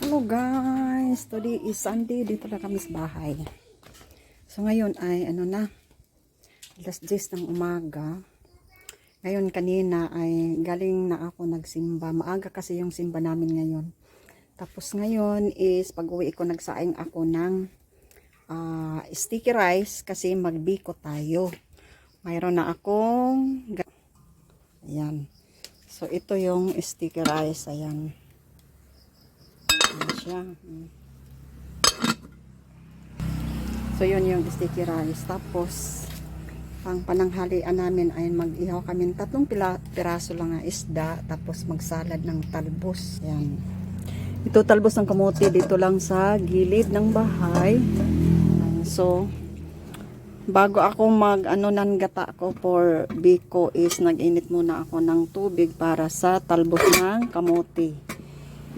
Hello guys, today is Sunday, dito na kami sa bahay. So ngayon ay alas 10 ng umaga. Ngayon kanina ay galing na ako nagsimba. Maaga kasi yung simba namin ngayon. Tapos ngayon is pag uwi ko nagsaing ako ng sticky rice kasi magbiko tayo. Mayroon na akong ayan. So ito yung sticky rice, ayan. Ayan siya. So yun yung sticky rice. Tapos ang pananghalian namin ay mag-ihaw kami 3 piraso lang na isda, tapos magsalad ng talbos. Ayan. Ito talbos ng kamote dito lang sa gilid ng bahay. So bago ako ng gata ko for biko is nag-init muna ako ng tubig para sa talbos ng kamote.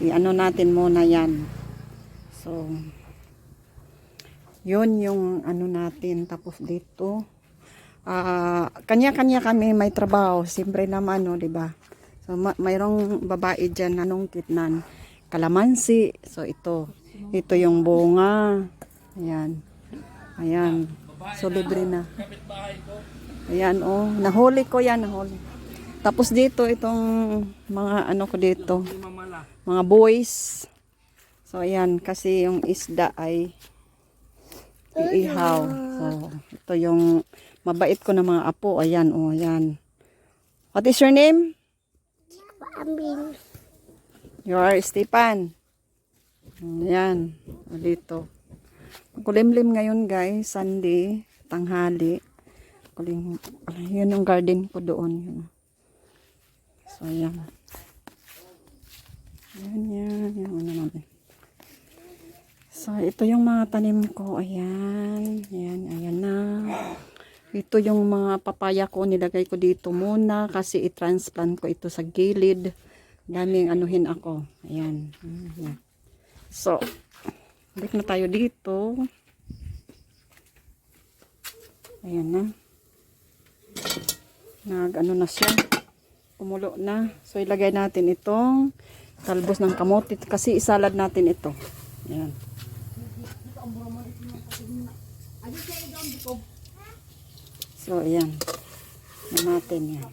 Natin muna yan. So yun yung natin. Tapos dito kanya-kanya kami may trabaho. Siyempre naman, no, diba? So mayroong babae dyan na kitnan kalamansi. So ito yung bunga. Ayan. Ayan. So libre na. Ayan, oh. Nahuli ko yan, nahuli. Tapos dito itong mga ko dito. Mga boys. So ayan, kasi yung isda ay iihaw. So ito yung mabait ko na mga apo. Ayan, oh, ayan. What is your name? Amin. You are Stephen. Ayan, dito. Kulimlim ngayon guys, Sunday, tanghali. Yun yung garden ko doon. Yun. So ayan. Ayan, yan. Naman. So ito yung mga tanim ko. Ayan, ayan na. Ito yung mga papaya ko, nilagay ko dito muna kasi i-transplant ko ito sa gilid. Daming anuhin ako. Ayan. Ayan. So, balik na tayo dito. Ayan na. Na siya. Kumulo na. So, ilagay natin itong talbos ng kamote kasi isalad natin ito. Ayan. So, ayan. Natin yan.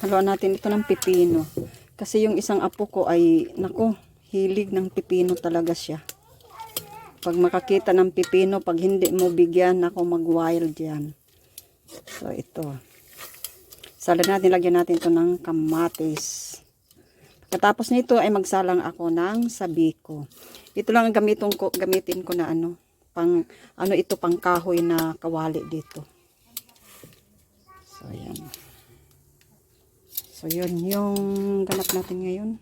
Haluan natin ito ng pipino. Kasi yung isang apo ko ay, hilig ng pipino talaga siya. Pag makakita ng pipino, pag hindi mo bigyan, mag-wild yan. So, ito. Salad natin, lagyan natin ito ng kamatis. Pagkatapos nito ay magsalang ako ng sabiko. Ito lang ang gamitin ko na pang kahoy na kawali dito. So, ayan. So, yun yung ganap natin ngayon.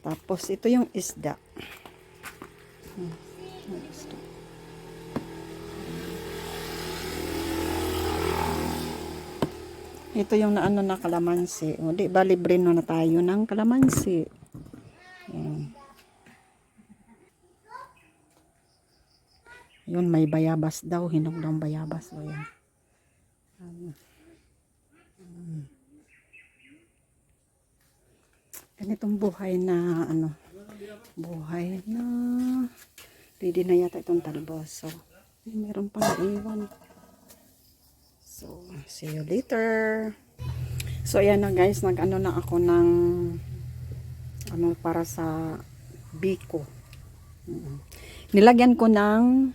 Tapos, ito yung isda. Ito yung na kalamansi. O, di ba, libre na tayo ng kalamansi. Ayan. Yun, may bayabas daw. Hinog daw bayabas. O, yan. Ganitong buhay na buhay na ready na yata itong talbos. So meron pang iwan. So see you later. So ayan na guys, na ako ng para sa biko. Nilagyan ko ng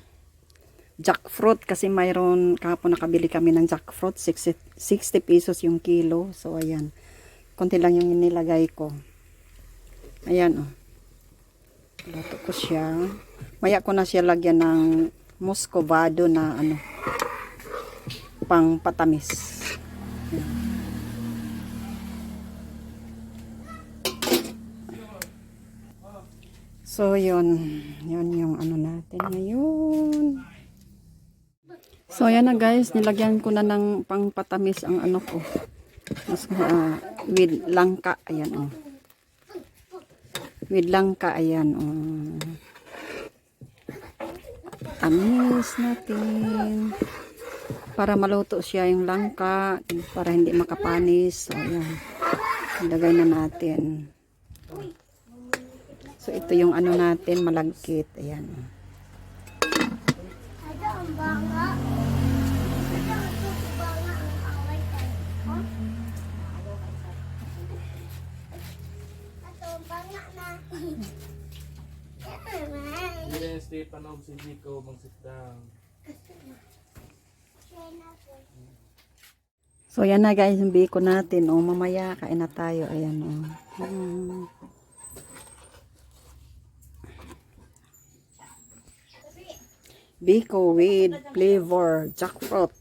jackfruit kasi mayroon kahapon nakabili kami ng jackfruit, 60 pesos yung kilo. So ayan, konti lang yung nilagay ko. Ayan, oh. Luto ko siya. Maya ko na siya lagyan ng muscovado na pang patamis. Ayan. So, yun yung natin ngayon. So, ayan na guys. Nilagyan ko na ng pang patamis ang ko. With langka. Ayan, oh. With langka, ayan. Tamis natin. Para maluto siya yung langka. Para hindi makapanis. So, ayan. Ilagay na natin. So, ito yung ano natin, malagkit. Ayan. Ada ang banga. Ada ang banga ang away tayo. Ato ang banga na. Hindi si Panog si Nico magsitang. So, yan na guys, yung biko natin. O, mamaya, kain na tayo. Ayan, o. Biko with flavor, jackfruit.